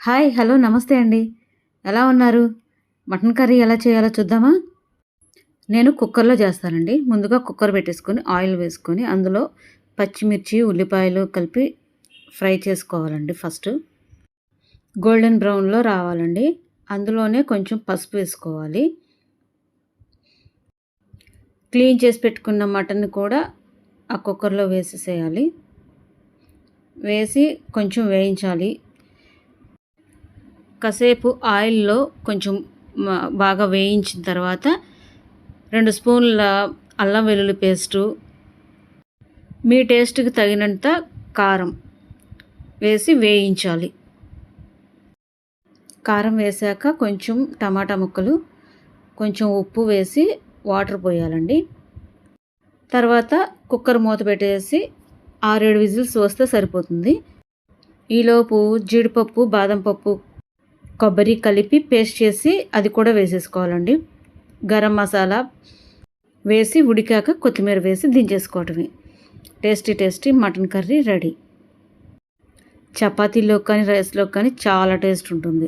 Hi! Hello! నమస్తే అండి. ఎలా ఉన్నారు? మటన్ కర్రీ ఎలా చేయాలో చూద్దామా? నేను కుక్కర్‌లో చేస్తానండి. ముందుగా కుక్కర్ పెట్టేసుకొని, ఆయిల్ వేసుకొని, అందులో పచ్చిమిర్చి, ఉల్లిపాయలు కలిపి ఫ్రై చేసుకోవాలండి ఫస్టు. గోల్డెన్ బ్రౌన్‌లో రావాలండి. అందులోనే కొంచెం పసుపు వేసుకోవాలి. క్లీన్ చేసి పెట్టుకున్న మటన్‌ని కూడా ఆ కుక్కర్‌లో వేసేసేయాలి. వేసి కొంచెం వేయించాలి. కాసేపు ఆయిల్‌లో కొంచెం బాగా వేయించిన తర్వాత 2 స్పూన్ల అల్లం వెల్లుల్లి పేస్టు, మీ టేస్ట్‌కి తగినంత కారం వేసి వేయించాలి. కారం వేశాక కొంచెం టమాటా ముక్కలు, కొంచెం ఉప్పు వేసి వాటర్ పోయాలండి. తర్వాత కుక్కర్ మూత పెట్టేసి 6, 7 విజిల్స్ వస్తే సరిపోతుంది. ఈలోపు జీడిపప్పు, బాదం పప్పు, కొబ్బరి కలిపి పేస్ట్ చేసి అది కూడా వేసేసుకోవాలండి. గరం మసాలా వేసి ఉడికాక కొత్తిమీర వేసి దించేసుకోవటమే. Tasty mutton curry ready. చపాతీలోకి కానీ, రైస్‌లోకి కానీ చాలా టేస్ట్ ఉంటుంది.